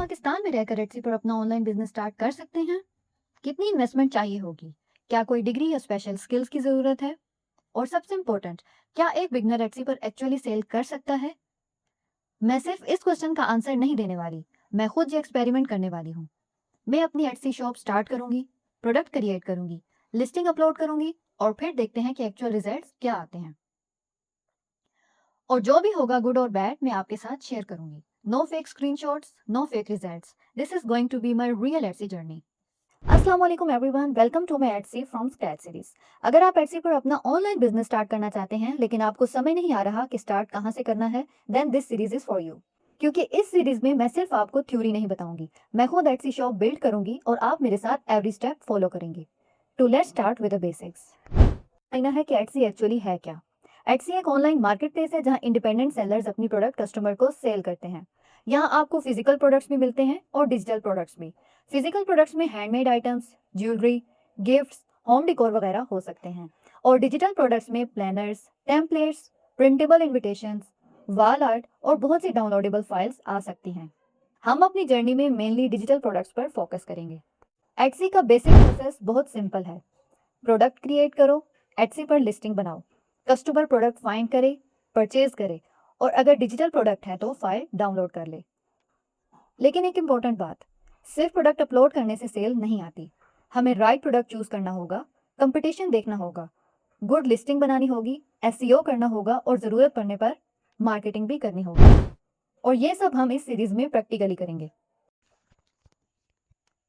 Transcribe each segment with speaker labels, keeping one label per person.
Speaker 1: पाकिस्तान में रहकर एटसी पर अपना ऑनलाइन बिजनेस स्टार्ट कर सकते हैं? कितनी इन्वेस्टमेंट चाहिए होगी? क्या कोई डिग्री या स्पेशल स्किल्स की ज़रूरत है? और सबसे इम्पोर्टेंट, क्या एक बिगनर एटसी पर एक्चुअली सेल कर सकता है? मैं सिर्फ इस क्वेश्चन का आंसर नहीं देने वाली, मैं खुद ये एक्सपेरिमेंट करने वाली हूँ। मैं अपनी एटसी शॉप स्टार्ट करूंगी, प्रोडक्ट क्रिएट करूंगी, लिस्टिंग अपलोड करूंगी और फिर देखते हैं कि एक्चुअल रिजल्ट्स क्या आते हैं। और जो भी होगा गुड और बैड मैं आपके साथ शेयर करूंगी। No fake screenshots, no fake results. This is going to be my real Etsy journey. अस्सलाम वालेकुम everyone, welcome to my Etsy from scratch series. अगर आप एटसी पर अपना ऑनलाइन बिजनेस स्टार्ट करना चाहते हैं लेकिन आपको समय नहीं आ रहा कि स्टार्ट कहां से करना है, then this series is for you. क्योंकि इस सीरीज में मैं सिर्फ आपको थ्योरी नहीं बताऊंगी, मैं खुद एटसी शॉप बिल्ड करूंगी और आप मेरे साथ एवरी स्टेप फॉलो करेंगे। To let's start with the basics. कहना है कि एटसी एक्चुअली है क्या। एटसी एक ऑनलाइन मार्केटप्लेस है जहां इंडिपेंडेंट सेलर्स अपनी प्रोडक्ट कस्टमर को सेल करते हैं। यहां आपको फिजिकल प्रोडक्ट्स भी मिलते हैं और डिजिटल प्रोडक्ट्स भी। फिजिकल प्रोडक्ट्स में handmade items, jewellery, gifts, home decor वगैरह हो सकते हैं। और डिजिटल प्रोडक्ट्स में planners, templates, printable invitations, wall art और बहुत सी डाउनलोडेबल फाइल्स आ सकती हैं। हम अपनी जर्नी में मेनली डिजिटल प्रोडक्ट्स पर फोकस करेंगे। एटसी का बेसिक प्रोसेस बहुत सिंपल है। प्रोडक्ट क्रिएट करो, एटसी पर लिस्टिंग बनाओ, कस्टमर प्रोडक्ट फाइंड करे, परचेज करे और अगर डिजिटल प्रोडक्ट है तो फाइल डाउनलोड कर ले। लेकिन एक इम्पॉर्टेंट बात, सिर्फ प्रोडक्ट अपलोड करने से सेल नहीं आती। हमें राइट प्रोडक्ट चूज करना होगा, कंपटीशन देखना होगा, गुड लिस्टिंग बनानी होगी, एसईओ करना होगा और ज़रूरत पड़ने पर मार्केटिंग भी करनी होगी। और ये सब हम इस सीरीज में प्रैक्टिकली करेंगे।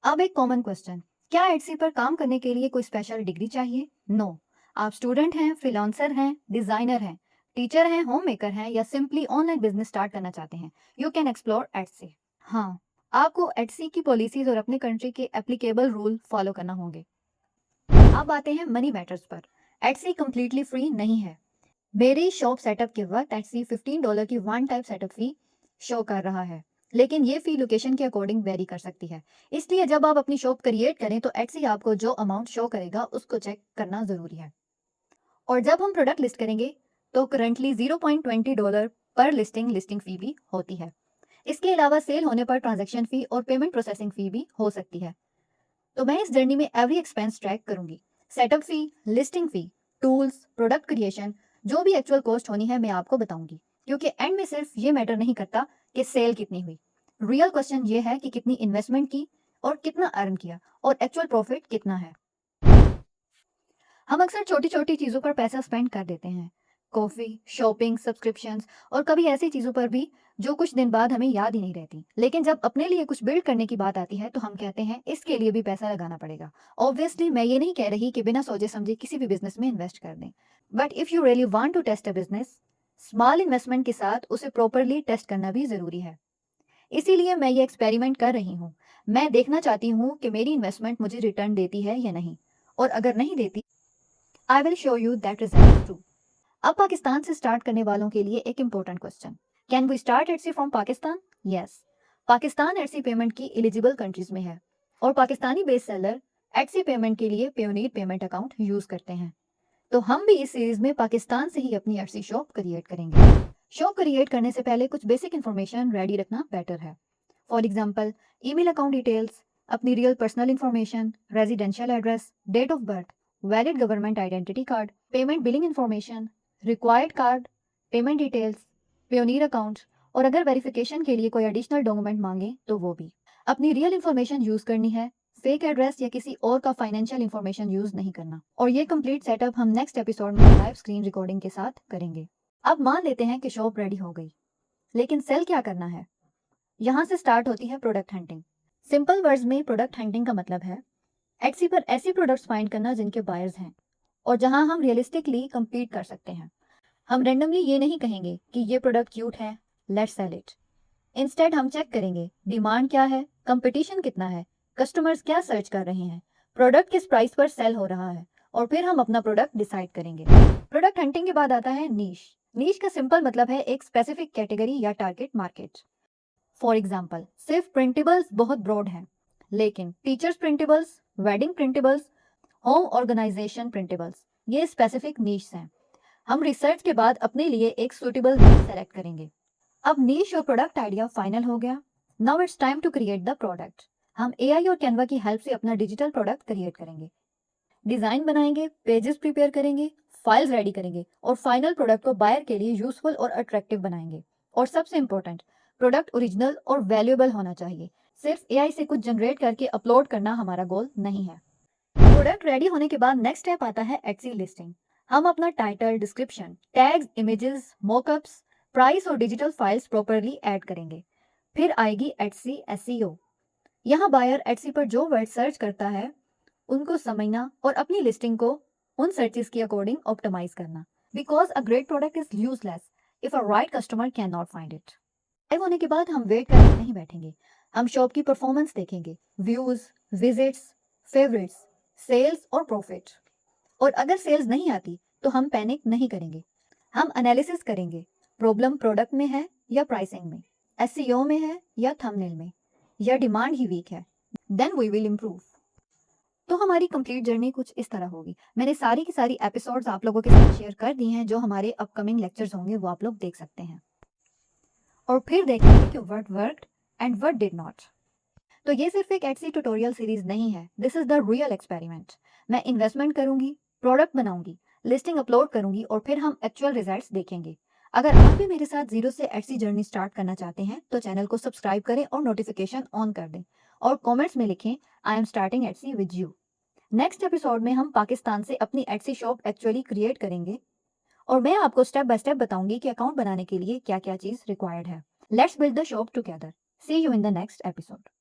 Speaker 1: अब एक कॉमन क्वेश्चन, क्या एटसी पर काम करने के लिए कोई स्पेशल डिग्री चाहिए? नो। आप स्टूडेंट हैं, फ्रीलांसर हैं, डिजाइनर हैं, टीचर हैं, होम मेकर हैं या सिंपली ऑनलाइन बिजनेस स्टार्ट करना चाहते हैं, यू कैन एक्सप्लोर एटसी। हाँ, आपको एटसी की पॉलिसीज और अपने कंट्री के एप्लीकेबल रूल फॉलो करना होंगे। अब आते हैं मनी मैटर्स पर। एटसी कम्प्लीटली फ्री नहीं है। मेरी शॉप सेटअप के वक्त एटसी $15 की वन टाइम सेटअप फी शो कर रहा है, लेकिन ये फी लोकेशन के अकॉर्डिंग वेरी कर सकती है। इसलिए जब आप अपनी शॉप क्रिएट करें तो एटसी आपको जो अमाउंट शो करेगा उसको चेक करना जरूरी है। और जब हम प्रोडक्ट लिस्ट करेंगे तो करंटली $0.20 पर लिस्टिंग फी भी होती है। इसके अलावा सेल होने पर ट्रांजैक्शन फी और पेमेंट प्रोसेसिंग फी भी हो सकती है। तो मैं इस जर्नी में एवरी एक्सपेंस ट्रैक करूंगी। सेटअप फी, लिस्टिंग फी, टूल्स, प्रोडक्ट क्रिएशन, जो भी एक्चुअल कॉस्ट होनी है मैं आपको बताऊंगी। क्योंकि एंड में सिर्फ ये मैटर नहीं करता कि सेल कितनी हुई, रियल क्वेश्चन ये है कि कितनी इन्वेस्टमेंट की और कितना अर्न किया और एक्चुअल प्रॉफिट कितना है। हम अक्सर छोटी छोटी चीज़ों पर पैसा स्पेंड कर देते हैं, कॉफ़ी, शॉपिंग, सब्सक्रिप्शंस और कभी ऐसी चीज़ों पर भी जो कुछ दिन बाद हमें याद ही नहीं रहती। लेकिन जब अपने लिए कुछ बिल्ड करने की बात आती है तो हम कहते हैं इसके लिए भी पैसा लगाना पड़ेगा। ऑब्वियसली मैं ये नहीं कह रही कि बिना सोचे समझे किसी भी बिजनेस में इन्वेस्ट कर दें, but if you really want to test a business, small investment के साथ उसे प्रॉपरली टेस्ट करना भी ज़रूरी है। इसीलिए मैं ये एक्सपेरिमेंट कर रही हूँ। मैं देखना चाहती हूँ कि मेरी इन्वेस्टमेंट मुझे रिटर्न देती है या नहीं, और अगर नहीं देती, I will show you that result true. अब पाकिस्तान से स्टार्ट करने वालों के लिए एक important question, can we start Etsy from Pakistan? Yes, Pakistan Etsy payment की एलिजिबल कंट्रीज में है और Pakistani based seller Etsy payment के लिए पेयोनीर पेमेंट अकाउंट यूज करते हैं। तो हम भी इस सीरीज में पाकिस्तान से ही अपनी एटसी शॉप क्रिएट करेंगे। शॉप क्रिएट करने से पहले कुछ बेसिक इन्फॉर्मेशन रेडी रखना बेटर है। For example, email account details, अपनी real personal information, residential address, date of birth, valid government identity card, payment billing information, required card, payment details, Payoneer account और अगर verification के लिए कोई additional document मांगे तो वो भी। अपनी रियल इन्फॉर्मेशन यूज करनी है, फेक एड्रेस या किसी और का फाइनेंशियल इन्फॉर्मेशन यूज नहीं करना। और ये कंप्लीट सेटअप हम नेक्स्ट एपिसोड में लाइव स्क्रीन रिकॉर्डिंग के साथ करेंगे। अब मान लेते हैं कि शॉप रेडी हो गई, लेकिन सेल क्या करना है? यहाँ से स्टार्ट होती है प्रोडक्ट हंटिंग। सिंपल वर्ड्स में प्रोडक्ट हंटिंग का मतलब है एटसी पर ऐसी प्रोडक्ट्स फाइंड करना जिनके बायर्स हैं और जहां हम रियलिस्टिकली compete कर सकते हैं। हम रेंडमली ये नहीं कहेंगे कि ये प्रोडक्ट क्यूट है, लेट्स सेल इट। इंस्टेड हम चेक करेंगे डिमांड क्या है, कंपटीशन कितना है, कस्टमर्स क्या सर्च कर रहे हैं, प्रोडक्ट किस प्राइस पर सेल हो रहा है और फिर हम अपना प्रोडक्ट डिसाइड करेंगे। प्रोडक्ट हंटिंग के बाद आता है नीश। नीश का सिंपल मतलब है एक स्पेसिफिक कैटेगरी या टारगेट मार्केट। फॉर एग्जाम्पल, सिर्फ प्रिंटेबल्स बहुत ब्रॉड है, लेकिन टीचर्स प्रिंटेबल्स, वेडिंग प्रिंटेबल्स, होम ऑर्गेनाइजेशन प्रिंटेबल्स, ये स्पेसिफिक नीश हैं। हम रिसर्च के बाद अपने लिए एक सूटेबल नीश सेलेक्ट करेंगे। अब नीश और प्रोडक्ट आइडिया फाइनल हो गया, now it's time to create the product. हम एआई और कैनवा की हेल्प से अपना डिजिटल प्रोडक्ट क्रिएट करेंगे, डिजाइन बनाएंगे, पेजेस प्रिपेयर करेंगे, फाइल्स रेडी करेंगे और फाइनल प्रोडक्ट को बायर के लिए यूजफुल और अट्रैक्टिव बनाएंगे। और सबसे इंपॉर्टेंट, प्रोडक्ट ओरिजिनल और वैल्यूएबल होना चाहिए। सिर्फ एआई से कुछ जनरेट करके अपलोड करना हमारा गोल नहीं है। प्रोडक्ट रेडी होने के बाद नेक्स्ट स्टेप आता है एटसी लिस्टिंग। हम अपना title, description, tags, images, mockups, price और डिजिटल फाइल्स प्रॉपरली ऐड करेंगे। फिर आएगी एटसी एसईओ। यहाँ बायर एटसी पर जो वर्ड सर्च करता है उनको समझना और अपनी लिस्टिंग को उन सर्चेस के अकॉर्डिंग ऑप्टिमाइज करना। Because a great product is useless if a right customer can not find it. Live होने के बाद हम वेट करके नहीं बैठेंगे, हम शॉप की परफॉर्मेंस देखेंगे, व्यूज, विजिट्स, फेवरेट्स, सेल्स और प्रॉफिट। और अगर सेल्स नहीं आती तो हम पैनिक नहीं करेंगे, हम एनालिसिस करेंगे, प्रॉब्लम प्रोडक्ट में है या प्राइसिंग में, एसईओ में है या थंबनेल में, या डिमांड ही वीक है, देन वी विल इम्प्रूव। तो हमारी कंप्लीट जर्नी कुछ इस तरह होगी। मैंने सारी की सारी एपिसोड्स आप लोगों के साथ शेयर कर दी हैं, जो हमारे अपकमिंग लेक्चर्स होंगे वो आप लोग देख सकते हैं। और फिर देखेंगे कि what worked and what did not. तो ये सिर्फ एक एटसी ट्यूटोरियल सीरीज नहीं है, this is the real experiment. मैं इन्वेस्टमेंट करूंगी, प्रोडक्ट बनाऊंगी, लिस्टिंग अपलोड करूंगी और फिर हम एक्चुअल रिजल्ट्स देखेंगे। अगर आप भी मेरे साथ जीरो से एटसी जर्नी स्टार्ट करना चाहते हैं तो चैनल को सब्सक्राइब करें और नोटिफिकेशन ऑन कर दें और कमेंट्स में लिखें I am starting Etsy with you. Next episode में हम पाकिस्तान से अपनी एटसी शॉप एक्चुअली क्रिएट करेंगे और मैं आपको स्टेप बाय स्टेप बताऊंगी कि अकाउंट बनाने के लिए क्या क्या चीज रिक्वायर्ड है। Let's build the shop together. See you in the next episode.